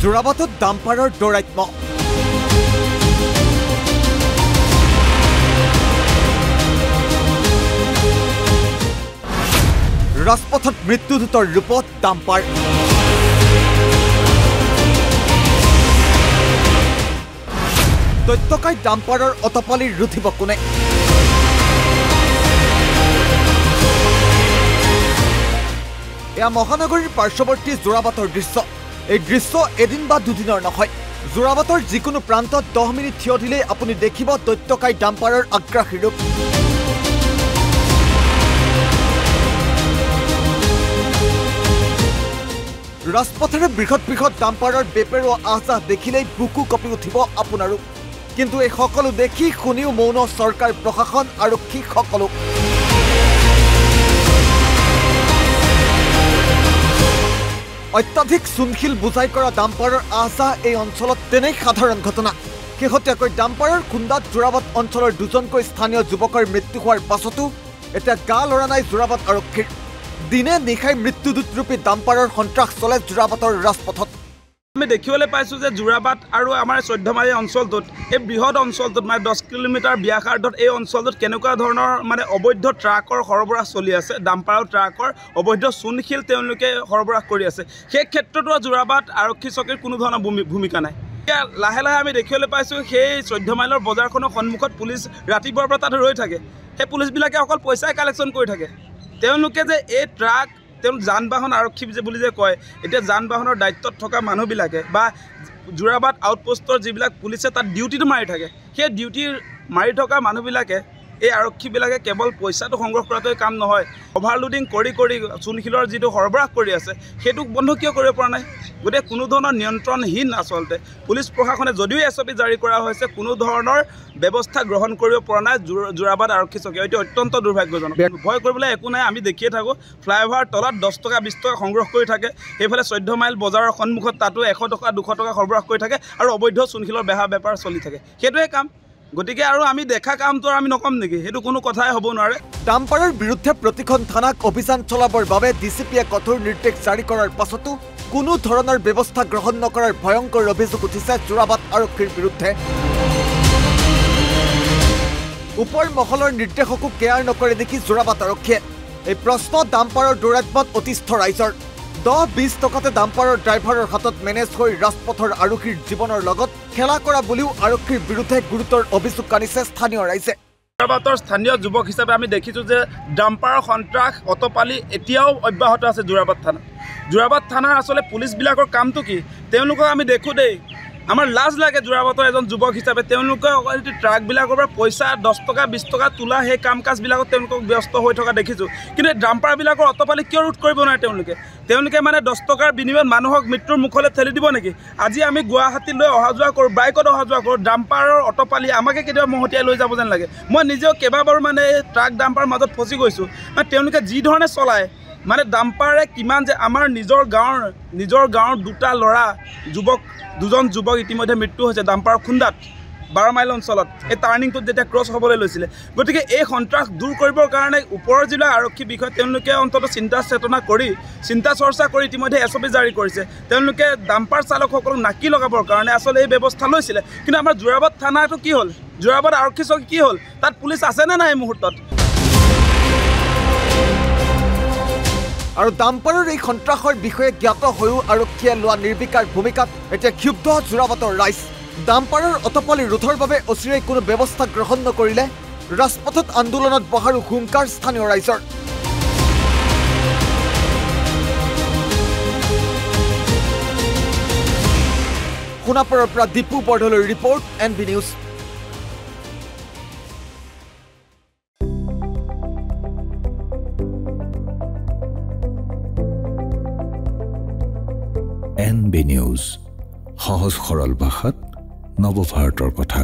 যোৰাবাটত ডাম্পাৰৰ দৌৰাত্ম্য ৰাজপথত মৃত্যুদূতৰ ৰূপত ডাম্পাৰ দৈত্যকাই ডাম্পাৰৰ অতপালি ৰুধিব কোনে এয়া মহানগৰীৰ পাৰ্শ্বৱৰ্তী যোৰাবাটৰ দৃশ্য এই দৃশ্য এদিন বা দুদিনৰ নহয় যোৰাবাটৰ যিকোনো প্ৰান্তত 10 মিনিট থিয় দিলে আপুনি দেখিব দৈত্যকাই ডাম্পাৰৰ আগ্ৰাসী ৰূপ ৰাজপথেৰে বৃহৎ বৃহৎ ডাম্পাৰৰ বেপেৰুৱা আহযাহ দেখিলেই বুকু কঁপি উঠিব আপোনাৰো কিন্তু এই সকলো দেখি শুনিও মৌন চৰকাৰ প্ৰশাসন আৰক্ষী সকলো অত্যাধিক চূণশিল বুজাই কৰা ডাম্পাৰৰ আহযাহ এই অঞ্চলত তেনেই সাধাৰণ ঘটনা শেহতীয়াকৈ ডাম্পাৰৰ খুন্দাত যোৰাবাট অঞ্চলৰ দুজনকৈ স্থানীয় যুৱকৰ মৃত্যু হোৱাৰ পাছতো এতিয়া গা লৰা নাই যোৰাবাট আৰক্ষীৰ দিনে নিশাই মৃত্যুদূতৰূপী ডাম্পাৰৰ সন্ত্ৰাস চলে যোৰাবাটৰ ৰাজপথত আমি দেখিবলৈ পাইছোঁ যে যোৰাবাট আৰু আমাৰ 14 মাইল অঞ্চলটোত এই বৃহৎ অঞ্চলটোত মানে 10 কিলোমিটাৰ ব্যাসাৰ্ধত এই অঞ্চলটোত কেনেকুৱা ধৰণৰ মানে অবৈধ ট্ৰাকৰ সৰবৰাহ চলি আছে ডাম্পাৰৰ ট্ৰাকৰ অবৈধ চূণশিল তেওঁলোকে সৰবৰাহ কৰি আছে সেই ক্ষেত্ৰতো যোৰাবাট আৰক্ষী চকীৰ কোনো ধৰণৰ ভূমিকা নাই লাহে লাহে আমি দেখিবলৈ পাইছোঁ সেই 14 মাইলৰ বজাৰখনৰ সন্মুখত পুলিচ ৰাতিপুৱাৰ পৰা তাত ৰৈ থাকে সেই পুলিচবিলাকে অকল পইচাই কালেকশ্যন কৰি থাকে তেওঁলোকে যে এই ট্ৰাক যান বাহন আৰক্ষী বুলি যে কয় এতিয়া যান বাহনৰ দায়িত্বত থকা মানুহবিলাকে বা যোৰাবাট আউটপোষ্টৰ যিবিলাক পুলিচে তাত ডিউটিটো মাৰি থাকে সেই ডিউটি মাৰি থকা মানুহবিলাকে এই আৰক্ষীবিলাকে কেৱল পইচাটো সংগ্ৰহ কৰাটোৱে কাম নহয় অভাৰলোডিং কৰি চূণশিলৰ যিটো সৰবৰাহ কৰি আছে সেইটো বন্ধ কিয় কৰিব পৰা নাই গতিকে কোনো ধৰণৰ নিয়ন্ত্ৰণহীন আচলতে পুলিচ প্ৰশাসনে যদিও SOP জাৰি কৰা হৈছে কোনো ধৰণৰ ব্যৱস্থা গ্ৰহণ কৰিব পৰা নাই যোৰাবাট আৰক্ষী চকী এইটো অত্যন্ত দুৰ্ভাগ্যজনক ভয় কৰিবলৈ একো নাই আমি দেখিয়ে থাকোঁ ফ্লাইঅভাৰ তলত 10 টকা 20 টকা সংগ্ৰহ কৰি থাকে সেইফালে 14 মাইল বজাৰৰ সন্মুখত তাতো 100 টকা 200 টকা সৰবৰাহ কৰি থাকে আৰু অবৈধ চূণশিলৰ বেপাৰ চলি থাকে সেইটোৱে কাম গতিকে আৰু আমি দেখা কামটো আমি নকম নেকি সেইটো কোনো কথাই হ'ব নোৱাৰে ডাম্পাৰৰ বিৰুদ্ধে প্ৰতিখন থানাক অভিযান চলাবৰ বাবে ডিচিপিয়ে কঠোৰ নিৰ্দেশ জাৰি কৰাৰ পাছতো কোনো ধৰণৰ ব্যৱস্থা গ্ৰহণ নকৰাৰ ভয়ংকৰ অভিযোগ উঠিছে যোৰাবাট আৰক্ষীৰ বিৰুদ্ধে ওপৰ মহলৰ নিৰ্দেশকো কেয়াৰ নকৰে নেকি যোৰাবাট আৰক্ষীয়ে এই প্ৰশ্ন ডাম্পাৰৰ দৌৰাত্ম্যত অতিষ্ঠ ৰাইজৰ 10-20 টকাতে ডাম্পাৰৰ ড্ৰাইভাৰৰ হাতত মেনেজ হৈ ৰাজপথৰ আৰক্ষীৰ জীৱনৰ লগত খেলা কৰা বুলিও আৰক্ষীৰ বিৰুদ্ধে গুৰুতৰ অভিযোগ আনিছে স্থানীয় ৰাইজে যোৰাবাটৰ স্থানীয় যুৱক হিচাপে আমি দেখিছোঁ যে ডাম্পাৰৰ সন্ত্ৰাস অতপালি এতিয়াও অব্যাহত আছে যোৰাবাট থানাৰ আচলতে পুলিচবিলাকৰ কামটো কি তেওঁলোকক আমি দেখোঁ দেই আমাৰ লাজ লাগে যোৰাবাটৰ এজন যুৱক হিচাপে তেওঁলোকে অকল ট্ৰাকবিলাকৰ পৰা পইচা 10 টকা 20 টকা তোলা সেই কাম কাজবিলাকত তেওঁলোকক ব্যস্ত হৈ থকা দেখিছোঁ কিন্তু ডাম্পাৰবিলাকৰ অতপালি কিয় ৰোধ কৰিব নোৱাৰে তেওঁলোকে মানে 10 টকাৰ বিনিময়ত মানুহক মৃত্যুৰ মুখলৈ ঠেলি দিব নেকি আজি আমি গুৱাহাটীলৈ অহা যোৱা কৰোঁ বাইকত অহা যোৱা কৰোঁ ডাম্পাৰৰ অতপালি আমাকে কেতিয়াবা মহতিয়াই লৈ যাব যেন লাগে মই নিজেও কেইবাবাৰো মানে ট্ৰাক ডাম্পাৰৰ মাজত ফচি গৈছোঁ মানে তেওঁলোকে যি ধৰণে চলায় মানে ডাম্পাৰে কিমান যে আমাৰ নিজৰ গাঁৱৰ দুটা ল'ৰা দুজন যুৱক ইতিমধ্যে মৃত্যু হৈছে ডাম্পাৰৰ খুন্দাত 12 মাইল অঞ্চলত এই টাৰ্ণিংটোত যেতিয়া ক্ৰছ হ'বলৈ লৈছিলে গতিকে এই সন্ত্ৰাস দূৰ কৰিবৰ কাৰণে ওপৰৰ জিলা আৰক্ষী বিষয়ে তেওঁলোকে অন্ততঃ চিন্তা চৰ্চা কৰি ইতিমধ্যে SOP জাৰি কৰিছে তেওঁলোকে ডাম্পাৰ চালকসকলক নাকি লগাবৰ কাৰণে আচলতে এই ব্যৱস্থা লৈছিলে কিন্তু আমাৰ যোৰাবাট থানাটো কি হ'ল যোৰাবাট আৰক্ষী চকী কি হ'ল তাত পুলিচ আছেনে নাই এই মুহূৰ্তত আৰু ডাম্পাৰৰ এই সন্ত্ৰাসৰ বিষয়ে জ্ঞাত হৈও আৰক্ষীয়ে লোৱা নিৰ্বিকাৰ ভূমিকাত এতিয়া ক্ষুব্ধ যোৰাবাটৰ ৰাইজ ডাম্পাৰৰ অতপালি ৰোধৰ বাবে অচিৰেই কোনো ব্যৱস্থা গ্ৰহণ নকৰিলে ৰাজপথত আন্দোলনত বহাৰো হুংকাৰ স্থানীয় ৰাইজৰ সোণাপুৰৰ পৰা দীপু বৰদলৈৰ report NB news NB news সহজ সৰল ভাষাত নৱভাৰতৰ কথা